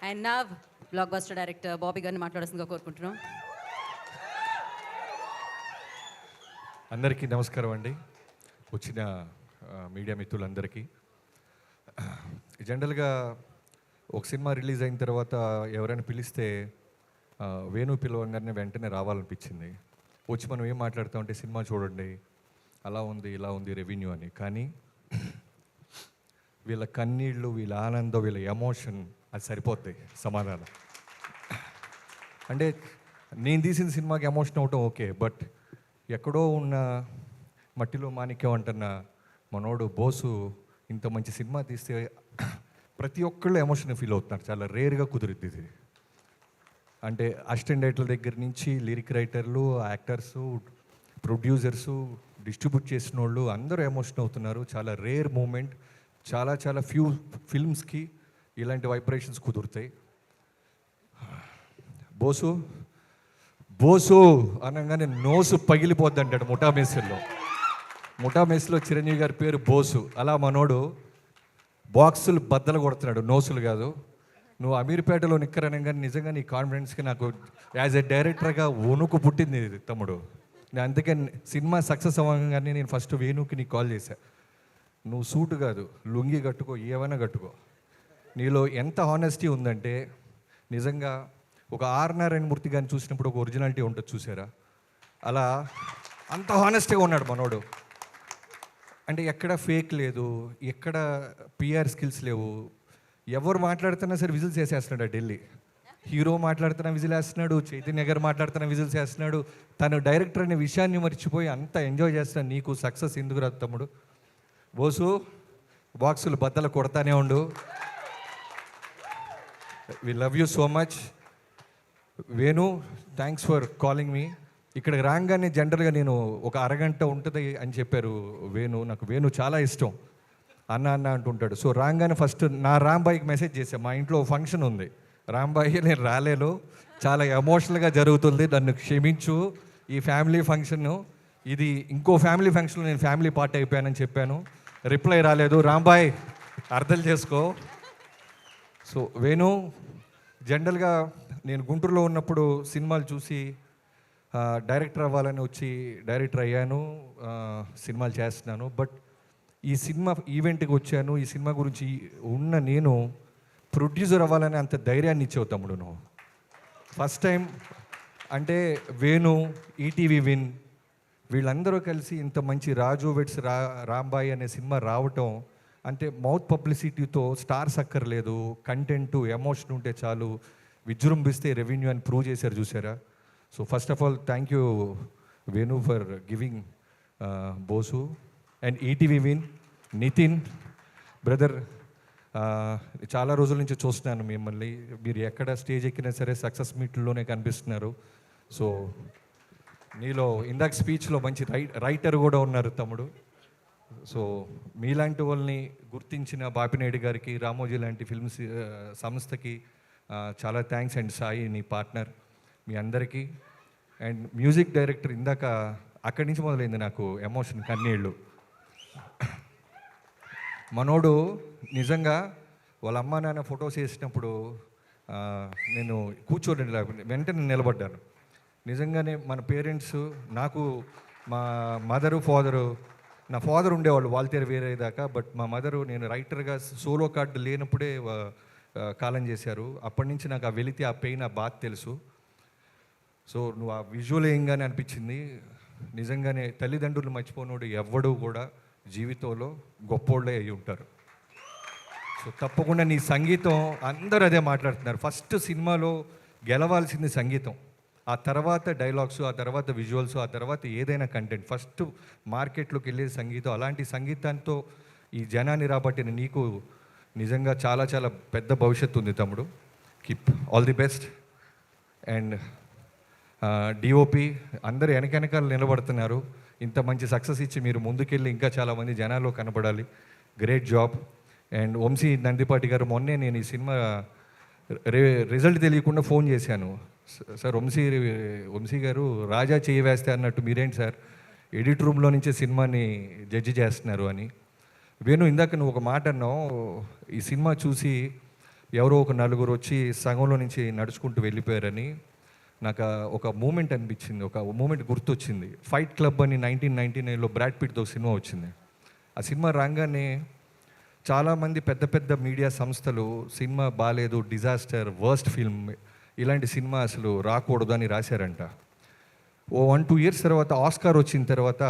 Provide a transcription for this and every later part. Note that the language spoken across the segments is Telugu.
అండ్ నా బ్లాక్ బస్టర్ డైరెక్టర్ బాబీ గారిని మాట్లాడాల్సిందిగా కోరుకుంటున్నాం. అందరికీ నమస్కారం అండి. వచ్చిన మీడియా మిత్రులందరికీ. జనరల్గా ఒక సినిమా రిలీజ్ అయిన తర్వాత ఎవరైనా పిలిస్తే వేణు పిలవంగానే వెంటనే రావాలనిపించింది. వచ్చి మనం ఏం మాట్లాడుతామంటే సినిమా చూడండి, అలా ఉంది ఇలా ఉంది రెవెన్యూ అని. కానీ వీళ్ళ కన్నీళ్ళు, వీళ్ళ ఆనందం, వీళ్ళ ఎమోషన్ అది సరిపోతాయి సమాధానం. అంటే నేను తీసిన సినిమాకి ఎమోషన్ అవటం ఓకే, బట్ ఎక్కడో ఉన్న మట్టిలో మాణిక్యం అంటున్న మనోడు బోసు ఇంత మంచి సినిమా తీస్తే ప్రతి ఒక్కళ్ళు ఎమోషన్ ఫీల్ అవుతున్నారు. చాలా రేర్గా కుదిరిద్ది ఇది. అంటే అసిస్టెంట్ డైరెక్టర్ల దగ్గర నుంచి లిరిక్ రైటర్లు, యాక్టర్సు, ప్రొడ్యూసర్సు, డిస్ట్రిబ్యూట్ చేసిన వాళ్ళు అందరూ ఎమోషన్ అవుతున్నారు. చాలా రేర్ మూమెంట్. చాలా చాలా ఫ్యూ ఫిల్మ్స్కి ఇలాంటి వైబ్రేషన్స్ కుదురుతాయి. బోసు బోసు అనగానే నోసు పగిలిపోద్ది అంటాడు ముఠా మెస్లో చిరంజీవి గారి పేరు బోసు. అలా మనోడు బాక్సులు బద్దలు కొడుతున్నాడు, నోసులు కాదు. నువ్వు అమీర్పేటలో నిక్కరనగానే నిజంగా నీ కాన్ఫిడెన్స్కి నాకు యాజ్ ఎ డైరెక్టర్గా వణుకు పుట్టింది తమ్ముడు. నేను అందుకే సినిమా సక్సెస్ అవ్వగానే నేను ఫస్ట్ వేణుకి నీకు కాల్ చేశా. నువ్వు సూటు కాదు, లుంగి కట్టుకో, ఏమైనా కట్టుకో. నీలో ఎంత హానెస్టీ ఉందంటే నిజంగా ఒక ఆర్ నారాయణ మూర్తి గారిని చూసినప్పుడు ఒక ఒరిజినాలిటీ ఉంటుంది చూసారా, అలా అంత హానెస్ట్గా ఉన్నాడు మనోడు. అంటే ఎక్కడ ఫేక్ లేదు, ఎక్కడ పిఆర్ స్కిల్స్ లేవు. ఎవరు మాట్లాడుతున్నా సరే విజిల్స్ వేసేస్తున్నాడు. ఢిల్లీ హీరో మాట్లాడుతున్న విజిల్ వేస్తున్నాడు, చైతన్య గారు మాట్లాడుతున్న విజిల్స్ వేస్తున్నాడు. తను డైరెక్టర్ అనే విషయాన్ని మర్చిపోయి అంత ఎంజాయ్ చేస్తున్నాడు. నీకు సక్సెస్ ఎందుకు రాదు తమ్ముడు. బోసు బాక్సులు బద్దలు కొడతానే ఉండు. We love you so much. Venu, thanks for calling మీ. ఇక్కడికి రాగానే జనరల్గా నేను ఒక అరగంట ఉంటుంది అని చెప్పారు వేణు. నాకు వేణు చాలా ఇష్టం, అన్న అన్న అంటుంటాడు. సో రాగానే ఫస్ట్ నా రాంబాయికి మెసేజ్ చేశాను. మా ఇంట్లో ఫంక్షన్ ఉంది, రాంబాయి నేను రాలేను, చాలా ఎమోషనల్గా జరుగుతుంది, నన్ను క్షమించు. ఈ ఫ్యామిలీ ఫంక్షన్ ఇది ఇంకో ఫ్యామిలీ ఫంక్షన్లో నేను ఫ్యామిలీ పార్ట్ అయిపోయానని చెప్పాను. రిప్లై రాలేదు. రాంబాయ్ అర్థం చేసుకో. సో వేణు, జనరల్గా నేను గుంటూరులో ఉన్నప్పుడు సినిమాలు చూసి డైరెక్టర్ అవ్వాలని వచ్చి డైరెక్టర్ అయ్యాను, సినిమాలు చేస్తున్నాను. బట్ ఈ సినిమా ఈవెంట్కి వచ్చాను. ఈ సినిమా గురించి ఉన్న నేను ప్రొడ్యూసర్ అవ్వాలని అంత ధైర్యాన్ని ఇచ్చావు తమ్ముడు నువ్వు. ఫస్ట్ టైం అంటే వేణు, ఈటీవీ విన్ వీళ్ళందరూ కలిసి ఇంత మంచి రాజు వెట్స్ రాంబాయి అనే సినిమా రావటం అంటే మౌత్ పబ్లిసిటీతో స్టార్స్ అక్కర్లేదు, కంటెంట్ ఎమోషన్ ఉంటే చాలు, విజృంభిస్తే రెవెన్యూ అని ప్రూవ్ చేశారు చూసారా. So first of all thank you Venu for giving బోసు. And ETV win Nitin brother, చాలా రోజుల నుంచి చూస్తున్నాను మిమ్మల్ని. మీరు ఎక్కడ స్టేజ్ ఎక్కినా సరే సక్సెస్ మీట్లోనే కనిపిస్తున్నారు. సో నీలో ఇందాక స్పీచ్లో మంచి రైటర్ కూడా ఉన్నారు తమ్ముడు. సో మీలాంటి వాళ్ళని గుర్తించిన బాపినాయుడు గారికి, రామోజీ లాంటి ఫిల్మ్స్ సంస్థకి చాలా థ్యాంక్స్. అండ్ సాయి నీ పార్ట్నర్, మీ అందరికీ. అండ్ మ్యూజిక్ డైరెక్టర్, ఇందాక అక్కడి నుంచి మొదలైంది నాకు ఎమోషన్, కన్నీళ్ళు. మనోడు నిజంగా వాళ్ళ అమ్మ నాన్న ఫొటోస్ వేసినప్పుడు నేను కూర్చోలేను, వెంటనే నిలబడ్డాను. నిజంగానే మన పేరెంట్స్, నాకు మా మదరు ఫాదరు, నా ఫాదర్ ఉండేవాళ్ళు వాల్తేరు వేరే దాకా, బట్ మా మదరు నేను రైటర్గా సోలో కార్డు లేనప్పుడే కాలం చేశారు. అప్పటి నుంచి నాకు ఆ వెళితే ఆ పెయిన్, ఆ బాధ తెలుసు. సో నువ్వు ఆ విజువల్ ఏంగానే అనిపించింది. నిజంగానే తల్లిదండ్రులు మర్చిపోనోడు ఎవ్వడు కూడా జీవితంలో గొప్పోళ్ళే అయి ఉంటారు. సో తప్పకుండా నీ సంగీతం, అందరూ అదే మాట్లాడుతున్నారు. ఫస్ట్ సినిమాలో గెలవాల్సింది సంగీతం, ఆ తర్వాత డైలాగ్స్, ఆ తర్వాత విజువల్స్, ఆ తర్వాత ఏదైనా కంటెంట్. ఫస్ట్ మార్కెట్లోకి వెళ్ళేది సంగీతం. అలాంటి సంగీతంతో ఈ జనాన్ని రాబట్టిన నీకు నిజంగా చాలా చాలా పెద్ద భవిష్యత్తు ఉంది తమ్ముడు. Keep all the best. And DOP అందరు వెనకాల నిలబడుతున్నారు. ఇంత మంచి సక్సెస్ ఇచ్చి మీరు ముందుకెళ్ళి ఇంకా చాలామంది జనాల్లో కనపడాలి. Great job. And Vamsi Nandipati garu, మొన్నే నేను ఈ సినిమా రిజల్ట్ తెలియకుండా ఫోన్ చేశాను. సార్ వంశీ గారు రాజా చేయి వేస్తే అన్నట్టు మీరేంటి సార్ ఎడిట్ రూమ్లో నుంచే సినిమాని జడ్జి చేస్తున్నారు అని. వేణు, ఇందాక నువ్వు ఒక మాట అన్నావు, ఈ సినిమా చూసి ఎవరో ఒక నలుగురు వచ్చి సగంలో నుంచి నడుచుకుంటూ వెళ్ళిపోయారని నాకు ఒక మూమెంట్ అనిపించింది, ఒక మూమెంట్ గుర్తొచ్చింది. ఫైట్ క్లబ్ అని 1999లో బ్రాడ్ పిట్తో సినిమా వచ్చింది. ఆ సినిమా రాగానే చాలామంది పెద్ద పెద్ద మీడియా సంస్థలు సినిమా బాగాలేదు, డిజాస్టర్, వర్స్ట్ ఫిల్మ్, ఇలాంటి సినిమా అసలు రాకూడదు అని రాశారంట. ఓ 1-2 ఇయర్స్ తర్వాత ఆస్కార్ వచ్చిన తర్వాత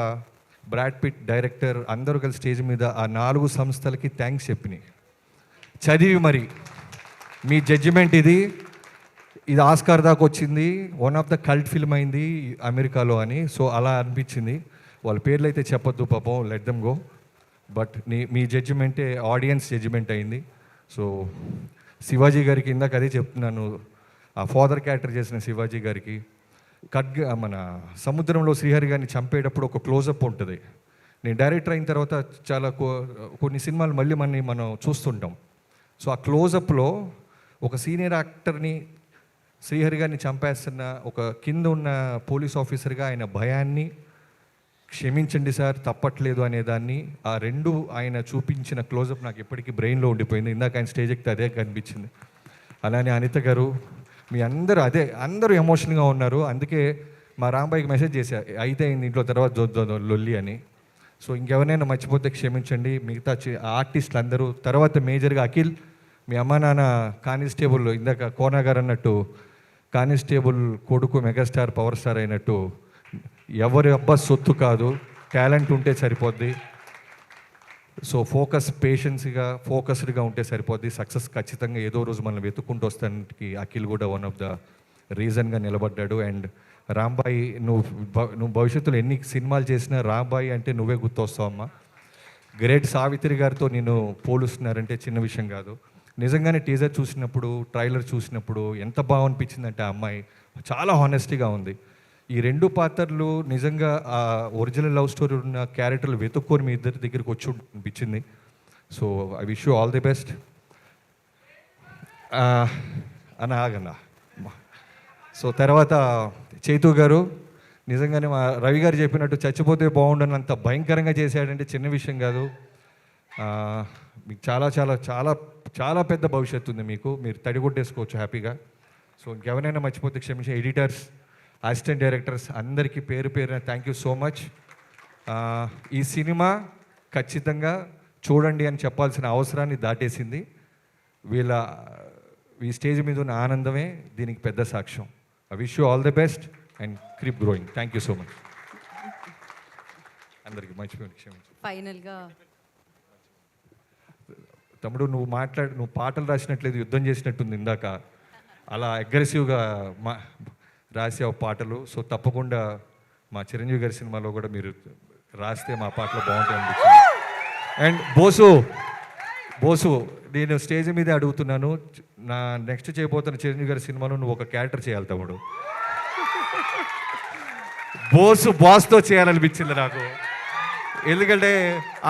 బ్రాడ్ పిట్ డైరెక్టర్ అందరూ కలిసి స్టేజ్ మీద ఆ 4 సంస్థలకి థ్యాంక్స్ చెప్పినాయి. చదివి మరి మీ జడ్జిమెంట్ ఇది ఆస్కార్ దాకా వచ్చింది, one of the cult film అయింది అమెరికాలో అని. సో అలా అనిపించింది. వాళ్ళ పేర్లు అయితే చెప్పొద్దు పాపం, లెట్ దెమ్ గో. బట్ మీ జడ్జిమెంటే ఆడియన్స్ జడ్జిమెంట్ అయింది. సో శివాజీ గారికి ఇందాక అదే చెప్తున్నాను, ఆ ఫాదర్ క్యారెక్టర్ చేసిన శివాజీ గారికి మన సముద్రంలో శ్రీహరి గారిని చంపేటప్పుడు ఒక క్లోజప్ ఉంటుంది. నేను డైరెక్టర్ అయిన తర్వాత చాలా కొన్ని సినిమాలు మళ్ళీ మనం చూస్తుంటాం. సో ఆ క్లోజప్లో ఒక సీనియర్ యాక్టర్ని శ్రీహరి గారిని చంపేస్తున్న ఒక కింద ఉన్న పోలీస్ ఆఫీసర్గా ఆయన భయాన్ని, క్షమించండి సార్ తప్పట్లేదు అనేదాన్ని, ఆ రెండు ఆయన చూపించిన క్లోజప్ నాకు ఎప్పటికీ బ్రెయిన్లో ఉండిపోయింది. ఇందాక ఆయన స్టేజ్ ఎక్కితే అదే కనిపించింది. అలానే అనిత గారు, మీ అందరూ ఎమోషనల్గా ఉన్నారు. అందుకే మా రాంబాయికి మెసేజ్ చేశా, అయితే ఇంట్లో తర్వాత లొల్లి అని. సో ఇంకెవరైనా మర్చిపోతే క్షమించండి. మిగతా ఆర్టిస్టులు అందరూ తర్వాత మేజర్గా అఖిల్, మీ అమ్మ నాన్న కానిస్టేబుల్, ఇందాక కోనా గారు అన్నట్టు కానిస్టేబుల్ కొడుకు మెగాస్టార్ పవర్ స్టార్ అయినట్టు ఎవరి అబ్బా సొత్తు కాదు, టాలెంట్ ఉంటే సరిపోద్ది. సో ఫోకస్డ్గా ఉంటే సరిపోద్ది. సక్సెస్ ఖచ్చితంగా ఏదో రోజు మనం వెతుక్కుంటూ వస్తానికి అఖిల్ కూడా వన్ ఆఫ్ ద రీజన్గా నిలబడ్డాడు. అండ్ రాంబాయి, నువ్వు భవిష్యత్తులో ఎన్ని సినిమాలు చేసినా రాంబాయి అంటే నువ్వే గుర్తొస్తావమ్మా. గ్రేట్ సావిత్రి గారితో నేను పోలుస్తున్నారంటే చిన్న విషయం కాదు. నిజంగానే టీజర్ చూసినప్పుడు, ట్రైలర్ చూసినప్పుడు ఎంత బాగా అనిపించిందంటే ఆ అమ్మాయి చాలా హానెస్టీగా ఉంది. ఈ 2 పాత్రలు నిజంగా ఆ ఒరిజినల్ లవ్ స్టోరీ ఉన్న క్యారెక్టర్లు వెతుక్కొని మీ ఇద్దరి దగ్గరికి వచ్చి అనిపించింది. So I wish you all the best. ఆగన్నా. సో తర్వాత చైతు గారు, నిజంగానే మా రవి గారు చెప్పినట్టు చచ్చిపోతే బాగుండనంత భయంకరంగా చేశాడంటే చిన్న విషయం కాదు. మీకు చాలా చాలా చాలా చాలా పెద్ద భవిష్యత్తు ఉంది మీకు, మీరు తడిగొట్టేసుకోవచ్చు హ్యాపీగా. సో ఇంకెవరైనా మర్చిపోతే క్షమించే. ఎడిటర్స్, అసిస్టెంట్ డైరెక్టర్స్ అందరికీ పేరు పేరున థ్యాంక్ యూ సో మచ్. ఈ సినిమా ఖచ్చితంగా చూడండి అని చెప్పాల్సిన అవసరాన్ని దాటేసింది. ఈ స్టేజ్ మీద ఉన్న ఆనందమే దీనికి పెద్ద సాక్ష్యం. I wish you all the best and keep growing. Thank you so much. అందరికీ మర్చిపోయింది, క్షమించు. ఫైనల్గా తమ్ముడు, నువ్వు పాటలు రాసినట్లేదు, యుద్ధం చేసినట్టుంది ఇందాక. అలా అగ్రెసివ్గా రాసావు పాటలు. సో తప్పకుండా మా చిరంజీవి గారి సినిమాలో కూడా మీరు రాస్తే మా పాటలు బాగుంటాయి అనిపించింది. అండ్ బోసు, నేను స్టేజ్ మీదే అడుగుతున్నాను, నా నెక్స్ట్ చేయబోతున్న చిరంజీవి గారి సినిమాలో నువ్వు ఒక క్యారెక్టర్ చేయాలి తమ్ముడు. బాస్తో చేయాలనిపించింది నాకు. ఎందుకంటే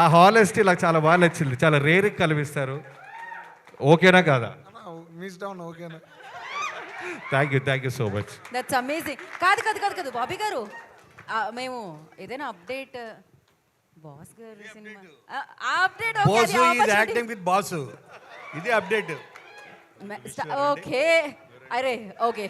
ఆ హానెస్టీ నాకు చాలా బాగా నచ్చింది. చాలా రేర్గా కనిపిస్తారు. ఓకేనా కాదా? ఓకేనా? Thank you so much. That's amazing. కాదు బాబీ గారు, మేము ఏదైనా అప్డేట్ బాస్ గారు cinema update boss is acting with boss, ఇది అప్డేట్. ఓకే, అరే ఓకే.